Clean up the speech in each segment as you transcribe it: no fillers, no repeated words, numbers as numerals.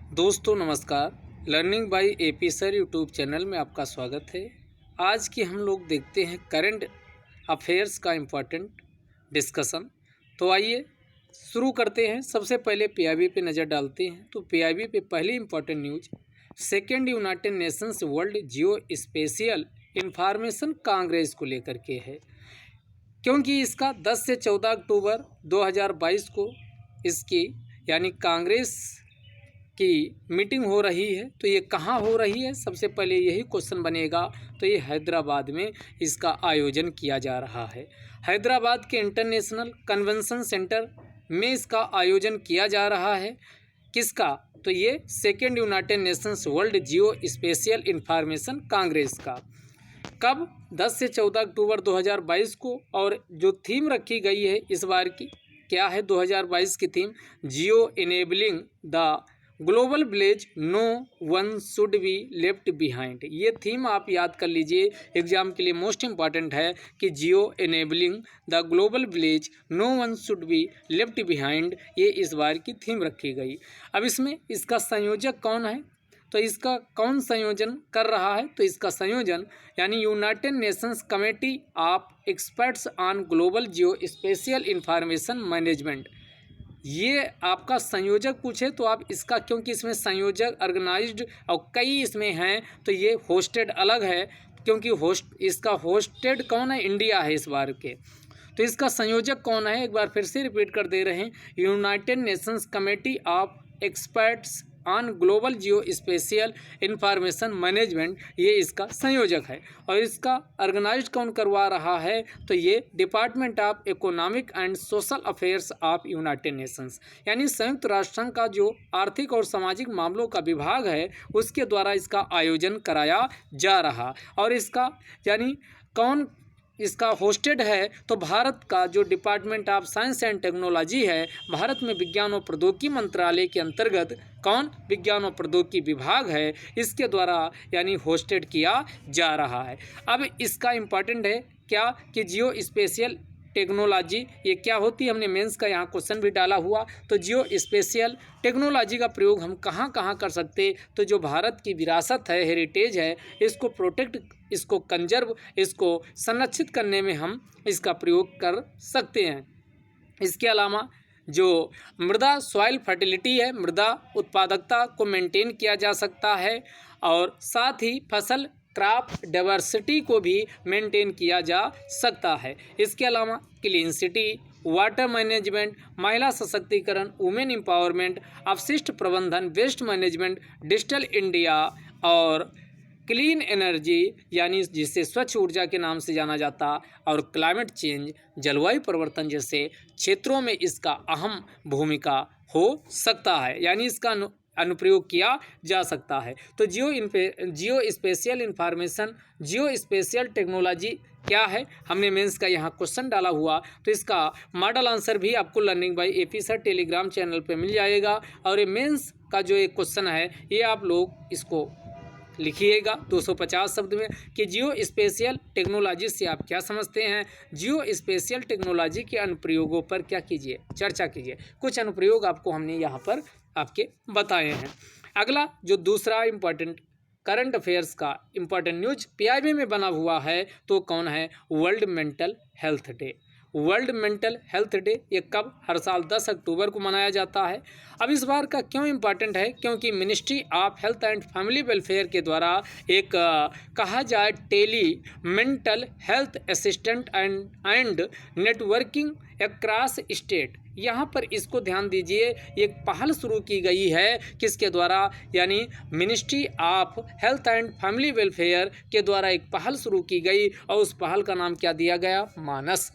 दोस्तों नमस्कार। Learning by AP sir YouTube channel में आपका स्वागत है। आज की हम लोग देखते हैं करंट अफेयर्स का इम्पोर्टेंट डिस्कशन। तो आइए शुरू करते हैं। सबसे पहले पीआईबी पे नज़र डालते हैं। तो पीआईबी पे पहली important news second United Nations World Geospatial Information Congress को लेकर के है, क्योंकि इसका 10 से 14 अक्टूबर 2022 को इसकी यानी कांग्रेस की मीटिंग हो रही है। तो ये कहाँ हो रही है, सबसे पहले यही क्वेश्चन बनेगा। तो ये हैदराबाद में इसका आयोजन किया जा रहा है। हैदराबाद के इंटरनेशनल कन्वेंशन सेंटर में इसका आयोजन किया जा रहा है। किसका? तो ये second United Nations World Geospatial Information Congress का। कब? 10 से 14 अक्टूबर 2022 को। और जो थीम रखी गई है इस बार की क्या है? 2022 की theme geo enabling the global village, no one should be left behind. ये थीम आप याद कर लीजिए, एग्जाम के लिए मोस्ट इम्पॉर्टेंट है कि geo enabling the global village, no one should be left behind, ये इस बार की थीम रखी गई। अब इसमें इसका संयोजक कौन है? तो इसका कौन संयोजन कर रहा है? तो इसका संयोजन यानी United Nations Committee of Experts on Global Geospatial Information Management, ये आपका संयोजक पूछे तो आप इसका, क्योंकि इसमें संयोजक ऑर्गेनाइज्ड और कई इसमें हैं, तो ये होस्टेड अलग है, क्योंकि इसका होस्टेड कौन है? इंडिया है इस बार के। तो इसका संयोजक कौन है? एक बार फिर से रिपीट कर दे रहे हैं, United Nations Committee of Experts on Global Geospatial Information Management, ये इसका संयोजक है। और इसका ऑर्गेनाइज कौन करवा रहा है? तो ये department of economic and social affairs of United Nations, यानी संयुक्त राष्ट्र संघ का जो आर्थिक और सामाजिक मामलों का विभाग है उसके द्वारा इसका आयोजन कराया जा रहा। और इसका यानी कौन इसका होस्टेड है? तो भारत का जो department of science and technology है, भारत में विज्ञान और प्रौद्योगिकी मंत्रालय के अंतर्गत कौन? विज्ञान और प्रौद्योगिकी विभाग है, इसके द्वारा यानी होस्टेड किया जा रहा है। अब इसका इम्पॉर्टेंट है क्या कि जियो स्पेशियल टेक्नोलॉजी ये क्या होती है? हमने मेंस का यहाँ क्वेश्चन भी डाला हुआ। तो जियो स्पेशियल टेक्नोलॉजी का प्रयोग हम कहाँ कहाँ कर सकते? तो जो भारत की विरासत है, हेरिटेज है, इसको प्रोटेक्ट, इसको कंजर्व, इसको संरक्षित करने में हम इसका प्रयोग कर सकते हैं। इसके अलावा जो मृदा सॉइल फर्टिलिटी है, मृदा उत्पादकता को मेंटेन किया जा सकता है, और साथ ही फसल क्रॉप डाइवर्सिटी को भी मेंटेन किया जा सकता है। इसके अलावा क्लीन सिटी, वाटर मैनेजमेंट, महिला सशक्तिकरण, वुमेन एम्पावरमेंट, अपशिष्ट प्रबंधन, वेस्ट मैनेजमेंट, डिजिटल इंडिया और क्लीन एनर्जी यानी जिसे स्वच्छ ऊर्जा के नाम से जाना जाता, और क्लाइमेट चेंज, जलवायु परिवर्तन जैसे क्षेत्रों में इसका अहम भूमिका हो सकता है, यानी इसका अनुप्रयोग किया जा सकता है। तो जियो स्पेशियल इंफॉर्मेशन, जियो स्पेशियल टेक्नोलॉजी क्या है? हमने मेंस का यहाँ क्वेश्चन डाला हुआ। तो इसका मॉडल आंसर भी आपको learning by AP sir Telegram channel पे मिल जाएगा। और ये मेंस का जो एक क्वेश्चन है ये आप लोग इसको लिखिएगा 250 शब्द में कि जियो स्पेशियल टेक्नोलॉजी से आप क्या समझते हैं। जियो स्पेशियल टेक्नोलॉजी के अनुप्रयोगों पर क्या कीजिए, चर्चा कीजिए। कुछ अनुप्रयोग आपको हमने यहाँ पर आपके बताए हैं। अगला जो दूसरा इम्पॉर्टेंट करंट अफेयर्स का इम्पॉर्टेंट न्यूज पीआईबी में बना हुआ है, तो कौन है? World mental health day. World mental health day ये कब? हर साल 10 अक्टूबर को मनाया जाता है। अब इस बार का क्यों इम्पॉर्टेंट है? क्योंकि Ministry of Health and Family Welfare के द्वारा एक कहा जाए tele mental health assistant and networking across state, यहाँ पर इसको ध्यान दीजिए, एक पहल शुरू की गई है। किसके द्वारा? यानी ministry of Health and Family Welfare के द्वारा एक पहल शुरू की गई, और उस पहल का नाम क्या दिया गया? मानस,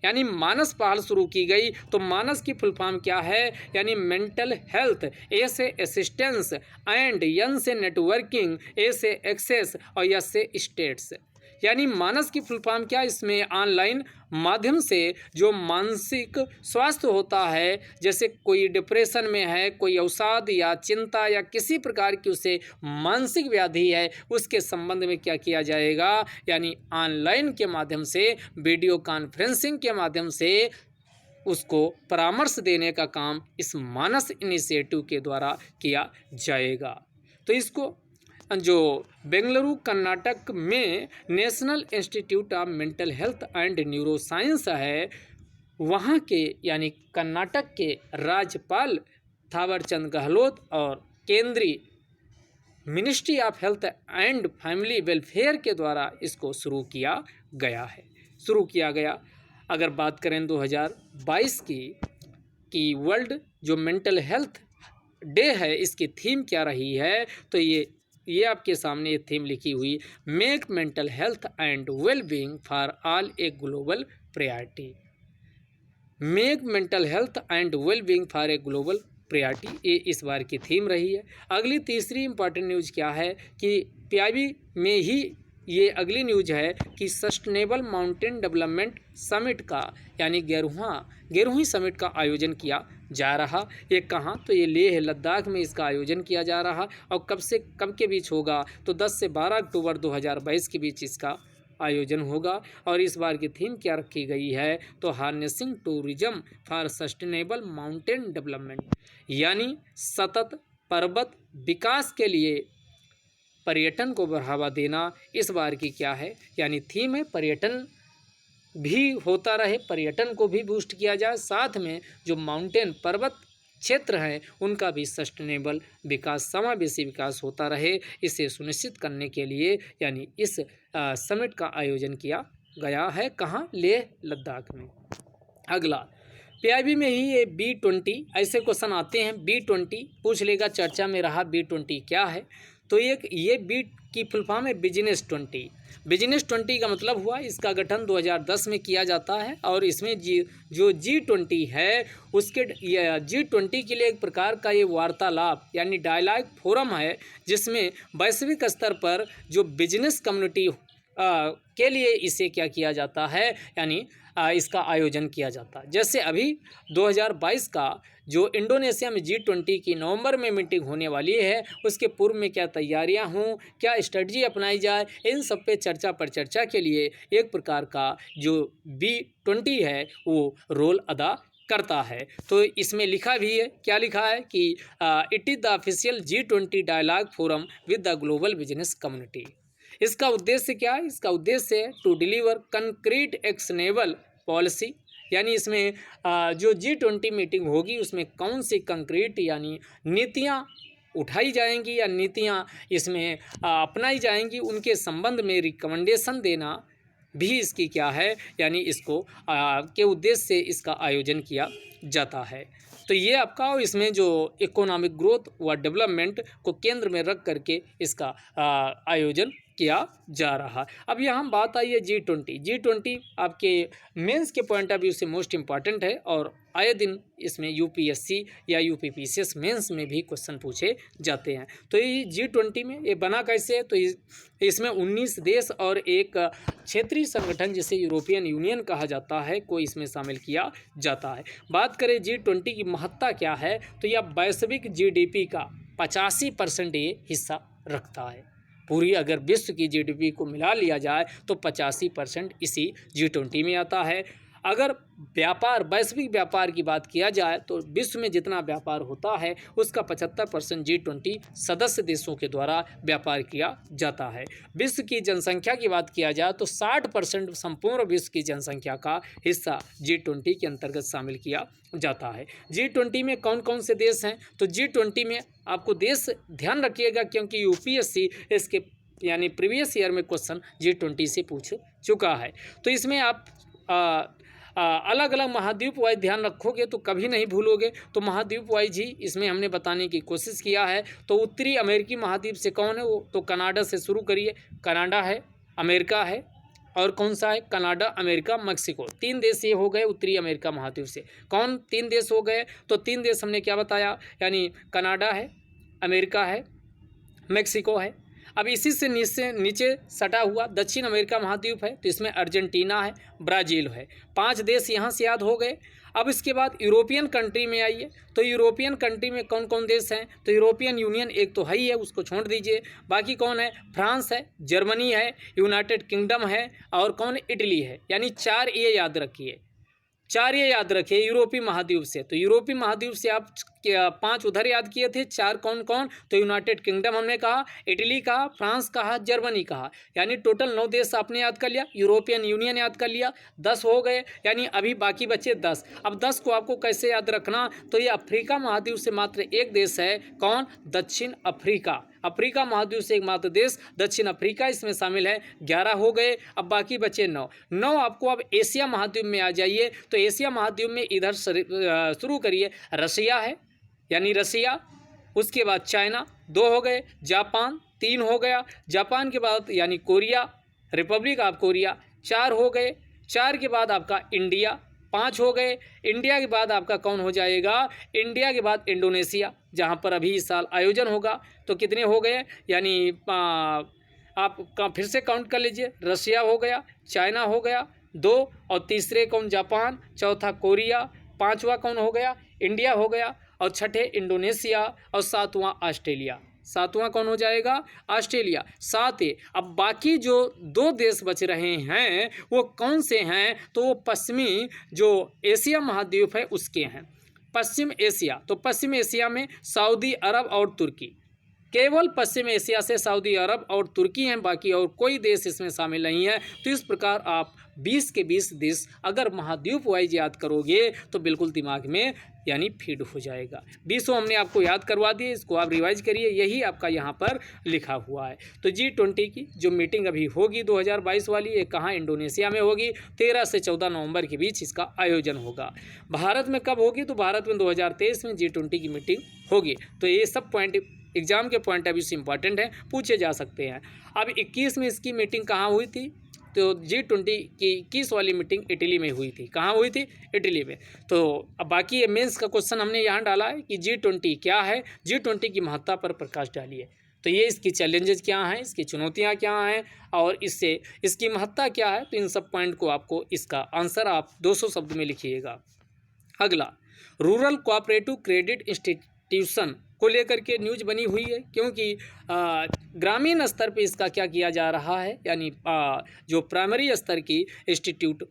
यानी मानस पहल शुरू की गई। तो मानस की फुल फॉर्म क्या है? यानी मेंटल हेल्थ, ए से असिस्टेंस, एंड एन से नेटवर्किंग, ए से एक्सेस और एस से स्टेट्स। यानी मानस की फुल फॉर्म क्या? इसमें ऑनलाइन माध्यम से जो मानसिक स्वास्थ्य होता है, जैसे कोई डिप्रेशन में है, कोई अवसाद या चिंता या किसी प्रकार की उसे मानसिक व्याधि है, उसके संबंध में क्या किया जाएगा? यानी ऑनलाइन के माध्यम से, वीडियो कॉन्फ्रेंसिंग के माध्यम से उसको परामर्श देने का काम इस मानस इनिशिएटिव के द्वारा किया जाएगा। तो इसको जो बेंगलुरु कर्नाटक में national institute of mental health and neuro science है, वहाँ के यानी कर्नाटक के राज्यपाल थावरचंद गहलोत और केंद्रीय ministry of Health and Family Welfare के द्वारा इसको शुरू किया गया। अगर बात करें 2022 की वर्ल्ड जो मेंटल हेल्थ डे है, इसकी थीम क्या रही है, तो ये आपके सामने ये थीम लिखी हुई, make mental health and well being for all a global priority. Make mental health and well being for a global priority, ये इस बार की थीम रही है। अगली तीसरी इंपॉर्टेंट न्यूज़ क्या है कि पीआईबी में ही ये अगली न्यूज़ है कि सस्टेनेबल माउंटेन डेवलपमेंट समिट का यानी 11वीं समिट का आयोजन किया जा रहा। ये कहाँ, तो ये लेह लद्दाख में इसका आयोजन किया जा रहा। और कब से कब के बीच होगा, तो 10 से 12 अक्टूबर 2022 के बीच इसका आयोजन होगा। और इस बार की थीम क्या रखी गई है, तो harnessing tourism for sustainable mountain development, यानी सतत पर्वत विकास के लिए पर्यटन को बढ़ावा देना इस बार की क्या है, यानी थीम है। पर्यटन भी होता रहे, पर्यटन को भी बूस्ट किया जाए, साथ में जो माउंटेन पर्वत क्षेत्र हैं उनका भी सस्टेनेबल विकास, समावेशी विकास होता रहे, इसे सुनिश्चित करने के लिए यानी इस समिट का आयोजन किया गया है। कहाँ, लेह लद्दाख में। अगला पीआईबी में ही ये B20 ऐसे क्वेश्चन आते हैं। B20 पूछ लेगा, चर्चा में रहा B20 क्या है, तो ये बी की फुल फॉर्म है बिजनेस 20। बिजनेस 20 का मतलब हुआ इसका गठन 2010 में किया जाता है और इसमें जो G20 है उसके G20 के लिए एक प्रकार का ये वार्तालाप यानी डायलॉग फोरम है, जिसमें वैश्विक स्तर पर जो बिजनेस कम्युनिटी के लिए इसे क्या किया जाता है, यानी इसका आयोजन किया जाता है। जैसे अभी 2022 का जो इंडोनेशिया में G20 की नवंबर में मीटिंग होने वाली है, उसके पूर्व में क्या तैयारियां हों, क्या स्ट्रेटजी अपनाई जाए, इन सब पे चर्चा के लिए एक प्रकार का जो B20 है वो रोल अदा करता है। तो इसमें लिखा भी है, क्या लिखा है कि it is the official G20 dialogue forum with the global business community. इसका उद्देश्य क्या है, इसका उद्देश्य है to deliver concrete actionable policy, यानी इसमें जो G20 मीटिंग होगी उसमें कौन सी कंक्रीट यानी नीतियाँ उठाई जाएंगी या नीतियाँ इसमें अपनाई जाएंगी, उनके संबंध में रिकमेंडेशन देना भी इसकी क्या है, यानी इसको के उद्देश्य से इसका आयोजन किया जाता है। तो ये आपका, इसमें जो इकोनॉमिक ग्रोथ व डेवलपमेंट को केंद्र में रख करके इसका आयोजन किया जा रहा। अब यहाँ बात आई है G20 आपके मेंस के पॉइंट ऑफ व्यू से मोस्ट इम्पॉर्टेंट है और आए दिन इसमें यूपीएससी या यूपीपीसीएस मेंस में भी क्वेश्चन पूछे जाते हैं। तो ये G20 में ये बना कैसे है, तो इसमें 19 देश और एक क्षेत्रीय संगठन जिसे यूरोपियन यूनियन कहा जाता है को इसमें शामिल किया जाता है। बात करें G20 की महत्ता क्या है, तो यह वैश्विक जीडीपी का 85% ये हिस्सा रखता है। पूरी अगर विश्व की जीडीपी को मिला लिया जाए तो 85% इसी G20 में आता है। अगर व्यापार, वैश्विक व्यापार की बात किया जाए तो विश्व में जितना व्यापार होता है उसका 75% G20 सदस्य देशों के द्वारा व्यापार किया जाता है। विश्व की जनसंख्या की बात किया जाए तो 60% संपूर्ण विश्व की जनसंख्या का हिस्सा G20 के अंतर्गत शामिल किया जाता है। G20 में कौन कौन से देश हैं, तो G20 में आपको देश ध्यान रखिएगा क्योंकि यूपीएससी इसके यानी प्रीवियस ईयर में क्वेश्चन G20 से पूछ चुका है। तो इसमें आप अलग अलग महाद्वीप वाइज ध्यान रखोगे तो कभी नहीं भूलोगे। तो महाद्वीप वाइज ही इसमें हमने बताने की कोशिश किया है। तो उत्तरी अमेरिकी महाद्वीप से कौन है, वो तो कनाडा से शुरू करिए। कनाडा है, अमेरिका है और कौन सा है, कनाडा, अमेरिका, मैक्सिको। 3 देश ये हो गए उत्तरी अमेरिका महाद्वीप से। कौन 3 देश हो गए, तो 3 देश हमने क्या बताया, यानी कनाडा है, अमेरिका है, मैक्सिको है। अब इसी से नीचे सटा हुआ दक्षिण अमेरिका महाद्वीप है, तो इसमें अर्जेंटीना है, ब्राज़ील है। 5 देश यहाँ से याद हो गए। अब इसके बाद यूरोपियन कंट्री में आइए, तो यूरोपियन कंट्री में कौन कौन देश हैं, तो यूरोपियन यूनियन एक तो है ही है, उसको छोड़ दीजिए। बाकी कौन है, फ्रांस है, जर्मनी है, यूनाइटेड किंगडम है और कौन, इटली है। यानी 4 ये याद रखिए, 4 ये याद रखिए यूरोपीय महाद्वीप से, तो यूरोपीय महाद्वीप से आप 5 उधर याद किए थे, 4 कौन कौन, तो यूनाइटेड किंगडम हमने कहा, इटली कहा, फ्रांस कहा, जर्मनी कहा, यानी टोटल 9 देश आपने याद कर लिया, यूरोपियन यूनियन याद कर लिया, 10 हो गए, यानी अभी बाकी बचे 10। अब 10 को आपको कैसे याद रखना, तो ये अफ्रीका महाद्वीप से मात्र एक देश है, कौन, दक्षिण अफ्रीका। अफ्रीका महाद्वीप से एकमात्र देश दक्षिण अफ्रीका इसमें शामिल है। 11 हो गए, अब बाकी बचे 9 आपको। अब एशिया महाद्वीप में आ जाइए, तो एशिया महाद्वीप में इधर शुरू करिए, रसिया है यानी रसिया, उसके बाद चाइना 2 हो गए, जापान 3 हो गया, जापान के बाद यानी कोरिया, रिपब्लिक ऑफ कोरिया 4 हो गए, 4 के बाद आपका इंडिया 5 हो गए, इंडिया के बाद आपका कौन हो जाएगा, इंडिया के बाद इंडोनेशिया, जहां पर अभी इस साल आयोजन होगा, तो कितने हो गए, यानी आप फिर से काउंट कर लीजिए, रसिया हो गया, चाइना हो गया 2, और तीसरे कौन, जापान, चौथा कोरिया, 5वां कौन हो गया, इंडिया हो गया, और छठे इंडोनेशिया, और 7वां ऑस्ट्रेलिया। 7वां कौन हो जाएगा, ऑस्ट्रेलिया। 7 है। अब बाकी जो 2 देश बच रहे हैं वो कौन से हैं, तो वो पश्चिमी जो एशिया महाद्वीप है उसके हैं। पश्चिम एशिया, तो पश्चिम एशिया में सऊदी अरब और तुर्की, केवल पश्चिम एशिया से सऊदी अरब और तुर्की हैं, बाकी और कोई देश इसमें शामिल नहीं है। तो इस प्रकार आप 20 के 20 देश अगर महाद्वीप वाइज याद करोगे तो बिल्कुल दिमाग में यानी फीड हो जाएगा। 20 हमने आपको याद करवा दिए, इसको आप रिवाइज करिए, यही आपका यहाँ पर लिखा हुआ है। तो G20 की जो मीटिंग अभी होगी 2022 वाली, ये कहाँ, इंडोनेशिया में होगी। 13 से 14 नवंबर के बीच इसका आयोजन होगा। भारत में कब होगी, तो भारत में 2023 में G20 की मीटिंग होगी। तो ये सब पॉइंट एग्जाम के पॉइंट ऑफ व्यू से इंपॉर्टेंट है, पूछे जा सकते हैं। अब 21 में इसकी मीटिंग कहाँ हुई थी, तो G20 की 21 वाली मीटिंग इटली में हुई थी। कहाँ हुई थी, इटली में। तो अब बाकी ये मेंस का क्वेश्चन हमने यहाँ डाला है कि G20 क्या है, G20 की महत्ता पर प्रकाश डालिए। तो ये इसकी चैलेंजेस क्या हैं, इसकी चुनौतियाँ क्या हैं, और इससे इसकी महत्ता क्या है, तो इन सब पॉइंट को आपको इसका आंसर आप 200 शब्द में लिखिएगा। अगला, रूरल कोऑपरेटिव क्रेडिट इंस्टीट्यूशन को लेकर के न्यूज बनी हुई है, क्योंकि ग्रामीण स्तर पे इसका क्या किया जा रहा है, यानी जो प्राइमरी स्तर की इंस्टीट्यूट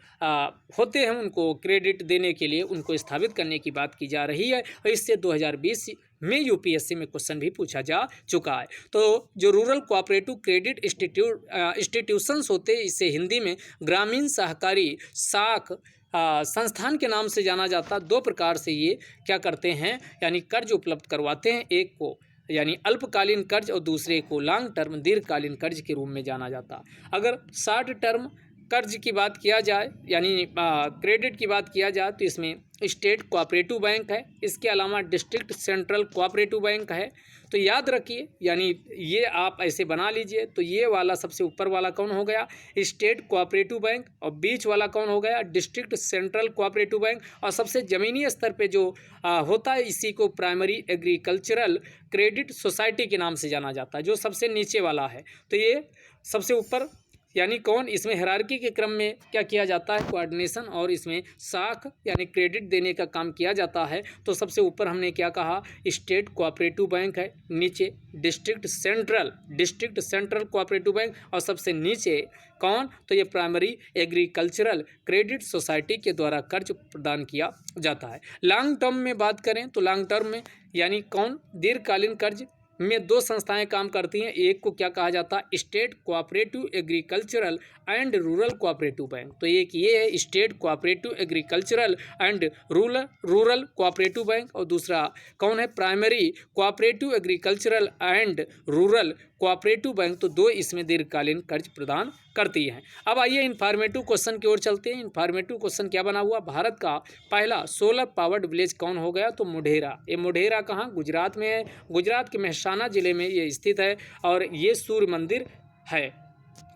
होते हैं उनको क्रेडिट देने के लिए उनको स्थापित करने की बात की जा रही है, और इससे 2020 में यूपीएससी में क्वेश्चन भी पूछा जा चुका है। तो जो रूरल कोऑपरेटिव क्रेडिट इंस्टीट्यूशंस होते हैं, इसे हिंदी में ग्रामीण सहकारी साख संस्थान के नाम से जाना जाता। 2 प्रकार से ये क्या करते हैं, यानी कर्ज उपलब्ध करवाते हैं, एक को यानी अल्पकालीन कर्ज और दूसरे को लॉन्ग टर्म दीर्घकालीन कर्ज के रूप में जाना जाता। अगर शॉर्ट टर्म कर्ज की बात किया जाए, यानी क्रेडिट की बात किया जाए, तो इसमें स्टेट कोऑपरेटिव बैंक है, इसके अलावा डिस्ट्रिक्ट सेंट्रल कोऑपरेटिव बैंक है। तो याद रखिए, यानी ये आप ऐसे बना लीजिए, तो ये वाला सबसे ऊपर वाला कौन हो गया, स्टेट कोऑपरेटिव बैंक, और बीच वाला कौन हो गया, डिस्ट्रिक्ट सेंट्रल कोऑपरेटिव बैंक, और सबसे ज़मीनी स्तर पे जो होता है इसी को प्राइमरी एग्रीकल्चरल क्रेडिट सोसाइटी के नाम से जाना जाता है, जो सबसे नीचे वाला है। तो ये सबसे ऊपर यानी कौन, इसमें हायरार्की के क्रम में क्या किया जाता है, कोऑर्डिनेशन, और इसमें साख यानी क्रेडिट देने का काम किया जाता है। तो सबसे ऊपर हमने क्या कहा, स्टेट कोऑपरेटिव बैंक है, नीचे डिस्ट्रिक्ट सेंट्रल कोऑपरेटिव बैंक, और सबसे नीचे कौन, तो ये प्राइमरी एग्रीकल्चरल क्रेडिट सोसाइटी के द्वारा कर्ज प्रदान किया जाता है। लॉन्ग टर्म में बात करें तो लॉन्ग टर्म में यानी कौन, दीर्घकालीन कर्ज में 2 संस्थाएं काम करती हैं। एक को क्या कहा जाता है, state cooperative agricultural and rural cooperative bank. तो एक ये है state cooperative agricultural and rural cooperative bank, और दूसरा कौन है, primary cooperative agricultural and rural cooperative bank. तो 2 इसमें दीर्घकालीन कर्ज प्रदान करती हैं। अब आइए इन्फॉर्मेटिव क्वेश्चन की ओर चलते हैं। इन्फॉर्मेटिव क्वेश्चन क्या बना हुआ, भारत का पहला सोलर पावर्ड विलेज कौन हो गया, तो मोढेरा। ये मोढेरा कहाँ, गुजरात में है, गुजरात के मेहसाना जिले में ये स्थित है, और ये सूर्य मंदिर है।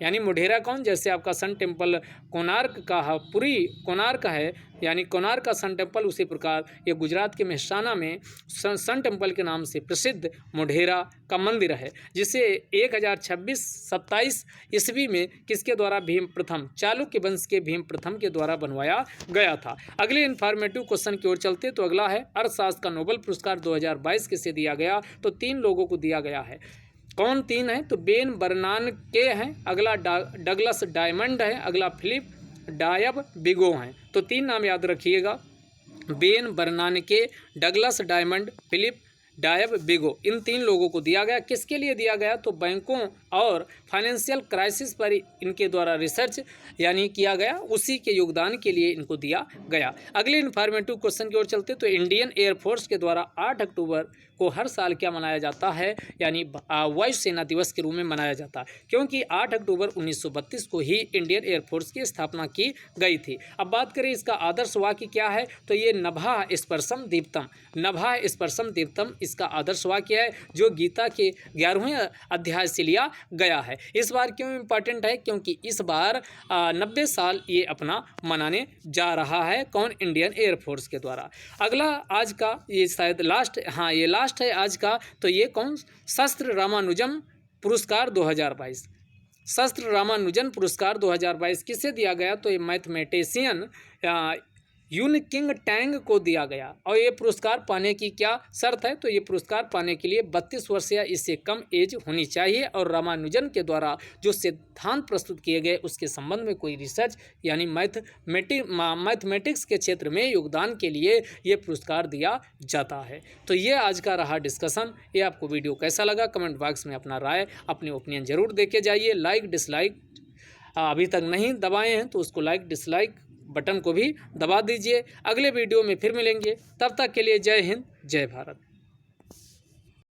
यानी मोढेरा कौन, जैसे आपका सन टेम्पल कोणार्क का पुरी कोणार्क है, यानी कोणार्क का सन टेम्पल, उसी प्रकार ये गुजरात के मेहसाना में सन टेम्पल के नाम से प्रसिद्ध मोढेरा का मंदिर है, जिसे 1026-27 ईस्वी में किसके द्वारा, भीम प्रथम, चालुक्य वंश के भीम प्रथम के द्वारा बनवाया गया था। अगले इन्फॉर्मेटिव क्वेश्चन की ओर चलते तो अगला है अर्थशास्त्र का नोबेल पुरस्कार 2022 किसे दिया गया, तो 3 लोगों को दिया गया है। कौन 3 है, तो बेन बर्नानके हैं, अगला डगलस डायमंड है, अगला फिलिप डायब बिगो हैं। तो 3 नाम याद रखिएगा, Ben Bernanke, Douglas Diamond, Philip Dybvig. इन 3 लोगों को दिया गया। किसके लिए दिया गया? तो बैंकों और फाइनेंशियल क्राइसिस पर इनके द्वारा रिसर्च यानी किया गया, उसी के योगदान के लिए इनको दिया गया। अगले इन्फॉर्मेटिव क्वेश्चन की ओर चलते तो इंडियन एयरफोर्स के द्वारा 8 अक्टूबर को हर साल क्या मनाया जाता है, यानी वायुसेना दिवस के रूप में मनाया जाता है, क्योंकि 8 अक्टूबर 1932 को ही इंडियन एयरफोर्स की स्थापना की गई थी। अब बात करें इसका आदर्श वाक्य क्या है, तो ये नभः स्पर्शम दीप्तम, नभः स्पर्शम दीप्तम इसका आदर्श वाक्य है, जो गीता के 11वें अध्याय से लिया गया है। इस बार क्यों इम्पॉर्टेंट है? क्योंकि इस बार 90 साल ये अपना मनाने जा रहा है। कौन? इंडियन एयरफोर्स के द्वारा। अगला आज का ये शायद लास्ट, हाँ ये लास्ट है आज का, तो ये कौन? शस्त्र रामानुजम पुरस्कार 2022। शस्त्र रामानुजन पुरस्कार 2022 किसे दिया गया? तो ये मैथमेटिशियन यून किंग टैंग को दिया गया। और ये पुरस्कार पाने की क्या शर्त है? तो ये पुरस्कार पाने के लिए 32 वर्ष या इससे कम एज होनी चाहिए, और रामानुजन के द्वारा जो सिद्धांत प्रस्तुत किए गए उसके संबंध में कोई रिसर्च यानी मैथमेटिक्स के क्षेत्र में योगदान के लिए ये पुरस्कार दिया जाता है। तो ये आज का रहा डिस्कशन। ये आपको वीडियो कैसा लगा? कमेंट बॉक्स में अपना राय, अपनी ओपिनियन जरूर दे के जाइए। लाइक डिसलाइक अभी तक नहीं दबाए हैं तो उसको लाइक डिसलाइक बटन को भी दबा दीजिए। अगले वीडियो में फिर मिलेंगे, तब तक के लिए जय हिंद, जय भारत।